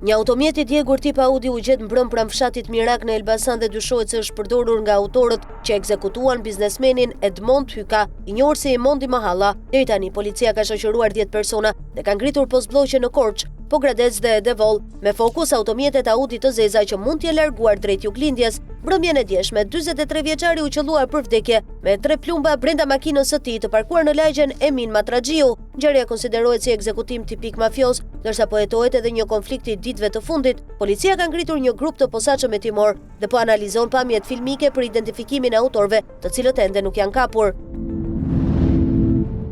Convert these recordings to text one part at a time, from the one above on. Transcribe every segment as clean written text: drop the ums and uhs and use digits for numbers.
Një automjet i djegur tip Audi u gjet mbrëm pranë fshatit Mirak në Elbasan dhe dyshohet se është përdorur nga autorët që ekzekutuan biznesmenin Edmond Hyka, i njohur si Mondi Mahalla. Deri tani policia ka shoqëruar 10 persona dhe ka ngritur postbllogje në Korç, Pogradec dhe Devol, me fokus automjetet Audi të zeza që mund t'je larguar drejt juglindjes. Mbrëmjen e djeshme, 43 vjeçari u qelluar për vdekje me 3 plumba brenda makinës së tij të parkuar në lagjen Emin Matraxhiu. Ngjarja konsiderohet si ekzekutim tipik mafios, ndërsa po hetohet edhe një konflikt i ditëve të fundit. Policia ka ngritur një grup të posaçëm hetimor dhe po analizon pamjet filmike për identifikimin e autorëve, të cilët ende nuk janë kapur.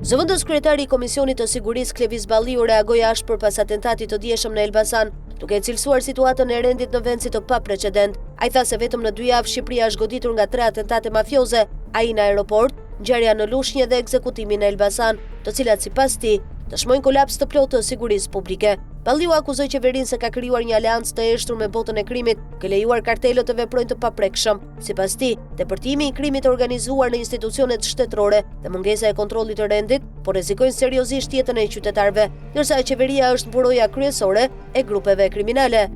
Zëvendës kryetari i Komisionit të Sigurisë Klevis Balliu reagoi ashpër pas atentatit të dieshëm në Elbasan, duke cilësuar situatën e rendit në vend si të paprecedent. Ai tha se vetëm në 2 javë Shqipëria është goditur nga 3 atentate mafioze, ai në aeroport, ngjarja në Lushnjë dhe ekzekutimi në Elbasan, të cilat sipas tij dëshmojnë kolaps të plotë të sigurisë publike. Balliu akuzoi qeverinë se ka krijuar një aleancë të eshtur me botën e krimit, ke lejuar kartelët të veprojnë të paprekshëm. Sipas tij, depërtimi i krimit organizuar në institucionet shtetërore dhe mungesa e kontrollit të rendit po rrezikojnë seriozisht jetën e qytetarëve, ndërsa qeveria është buroja kryesore e grupeve kriminale.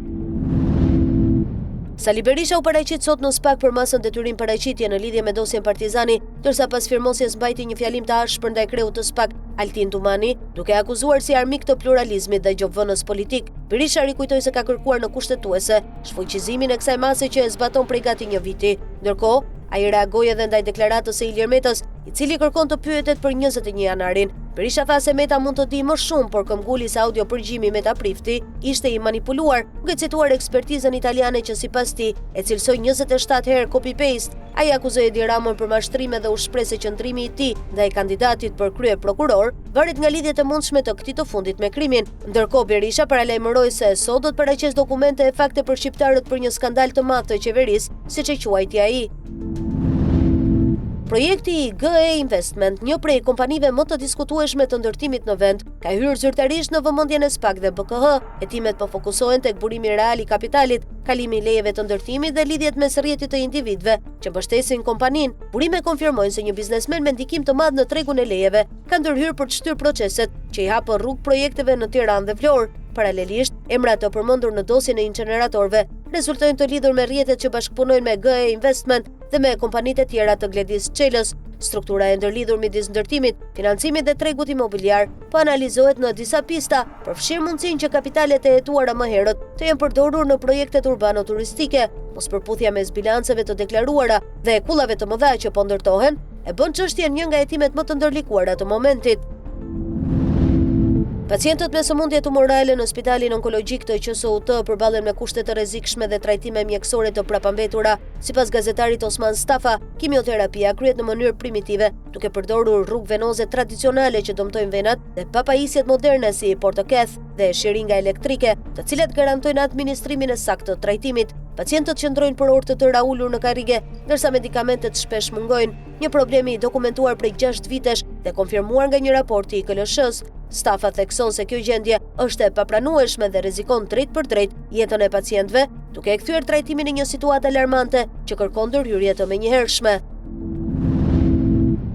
Sali Berisha u paraqit sot në SPAK për masën detyrim paraqitje në lidhje me dosjen Partizani, ndërsa pas firmosjes mbajti një fjalim të ashpër ndaj kreut të SPAK, Altin Tumani, duke akuzuar si armik të pluralizmit dhe gjobvënës politik. Berisha rikujtoi se ka kërkuar në kushtetuese shfuqizimin e kësaj mase që e zbaton prej gati një viti. Ndërkohë, ai reagoi edhe ndaj deklaratës së Ilir Metës, i cili kërkon të pyetet për 21 janarin. Berisha tha se Meta mund të di më shumë, por këmbguli se audio përgjimi Meta Prifti ishte i manipuluar, duke cituar ekspertizën italiane që sipas tij e cilësoi 27 herë copy-paste. Ai akuzoi Edi Ramon për mashtrime dhe u shpreh se qëndrimi i tij ndaj kandidatit për krye prokuror varet nga lidhjet e mundshme të këtij të fundit me krimin. Ndërkohë Berisha paralajmëroi se sot do të paraqes dokumente e fakte për shqiptarët për një skandal të madh të qeverisë, siç e quajti ai. Projekti i GE Investment, një prej kompanive më të diskutueshme të ndërtimit në vend, ka hyrë zyrtarisht në vëmendjen e SPAK dhe BKH. Hetimet po fokusohen tek burimi real i kapitalit, kalimi i lejeve të ndërtimit dhe lidhjet mes rrjetit të individëve që mbështesin kompaninë. Burime konfirmojnë se një biznesmen me ndikim të madh në tregun e lejeve ka ndërhyrë për të shtyr proceset që i hapën rrugë projekteve në Tiranë dhe Vlorë. Paralelisht, emrat të përmendur në dosjen e incineratorëve rezultojnë të lidhur me rrjetet që bashkëpunojnë me GE Investment dhe me kompanitë e tjera të Gledis Çelës. Struktura e ndërlidhur midis ndërtimit, financimit dhe tregut imobiliar po analizohet në disa pista, përfshirë mundësinë që kapitalet e hetuara më herët të jenë përdorur në projektet urbano-turistike. Mospërputhja mes bilanceve të deklaruara dhe kullave të mëdha që po ndërtohen e bën çështjen një nga hetimet më të ndërlikuara të momentit. Pacientët me sëmundje tumorale në Spitalin Onkologjik të QSUT përballen me kushte të rrezikshme dhe trajtime mjekësore të prapambetura. Sipas gazetarit Osman Stafa, kimioterapia kryhet në mënyrë primitive, duke përdorur rrugë venoze tradicionale që dëmtojnë venat dhe papajisjet moderne si portoketh dhe shiringa elektrike, të cilat garantojnë administrimin e saktë të trajtimit. Pacientët qëndrojnë për orë të tëra ulur në karrige, ndërsa medikamentet shpesh mungojnë, një problemi i dokumentuar prej 6 vitesh dhe konfirmuar nga një raport i KLSH-s. Stafa thekson se kjo gjendje është e papranueshme dhe rrezikon drejt për drejt jetën e pacientëve, duke e kthyer trajtimin në një situatë alarmante që kërkon ndërhyrje të menjëhershme.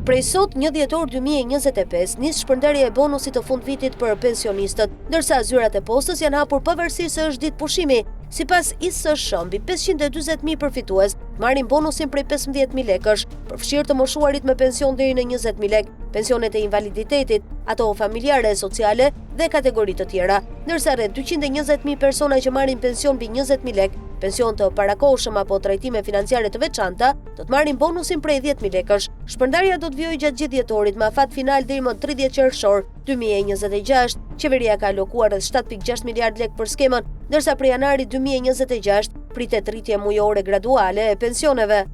Prej sot, 1 dhjetor 2025, nis shpërndarja e bonusit të fundvitit për pensionistët, ndërsa zyrat e postës janë hapur pavarësisht se është ditë pushimi. Sipas ISSH, mbi 540.000 përfitues marrin bonusin prej 15.000 lekësh, përfshirë të moshuarit me pension deri në 20.000 lekë, pensionet e invaliditetit, ato familjare, sociale dhe kategori të tjera, ndërsa rreth 220.000 persona që marrin pension mbi 20.000 lekë, pension të parakohshëm apo trajtime financiare të veçanta, do të marrin bonusin prej 10.000 lekësh. Shpërndarja do të vijojë gjatë gjithë dhjetorit me afat final deri më 30 qershor 2026. Qeveria ka alokuar rreth 7.6 miliard lekë për skemën, ndërsa prej janarit 2026 pritet rritje mujore graduale e pensioneve.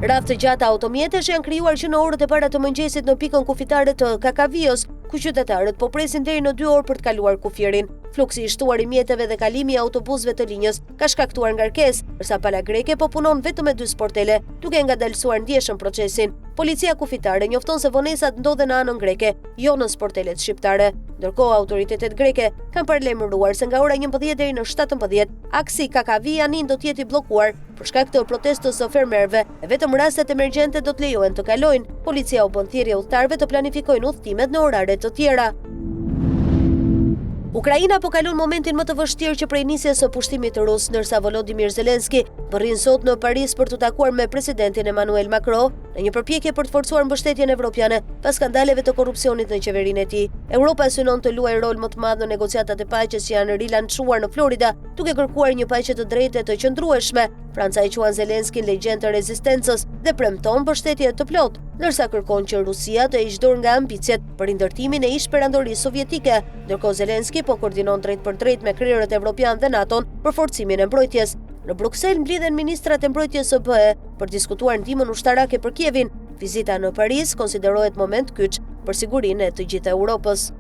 Radhë të gjata automjetesh janë krijuar që në orët e para të mëngjesit në pikën kufitare të Kakavios, ku qytetarët po presin deri në 2 orë për të kaluar kufirin. Fluksi i shtuar i mjeteve dhe kalimi i autobusëve të linjës ka shkaktuar ngarkesë, ndërsa pala greke po punon vetëm me 2 sportele, duke ngadalësuar ndjeshëm procesin. Policia kufitare njofton se vonesat ndodhen në anën greke, jo në sportelet shqiptare. Ndërkohë, autoritetet greke kanë paralajmëruar se nga ora 11 deri në 17, aksi Kakavi-Anin do të jetë i bllokuar për shkak të protestës së fermerëve, e vetëm rastet emergjente do të lejohen të kalojnë. Policia u bën thirrje udhëtarëve të planifikojnë udhëtimet në orare të tjera. Ukraina po kalon momentin më të vështirë që prej nisjes së pushtimit rus, ndërsa Volodymyr Zelenski rrin sot në Paris për të takuar me presidentin Emmanuel Macron në një përpjekje për të forcuar mbështetjen evropiane pas skandaleve të korrupsionit në qeverinë e tij. Europa synon të luajë rol më të madh në negociatat e paqes që janë rilancuar në Florida, duke kërkuar një paqe të drejtë e të qëndrueshme. Franca i quan Zelenskin legjend të rezistencës dhe premton mbështetje të plotë, ndërsa kërkon që Rusia të heqë dorë nga ambicjet për ndërtimin e ish-perandorisë sovjetike, ndërkohë Zelenski po koordinon drejt për drejt me krerët evropian dhe NATO për forcimin e mbrojtjes. Në Bruksel mblidhen ministrat e mbrojtjes së BE për diskutuar ndihmën ushtarake për Kievin. Vizita në Paris konsiderohet moment kyç për sigurinë e të gjithë Europës.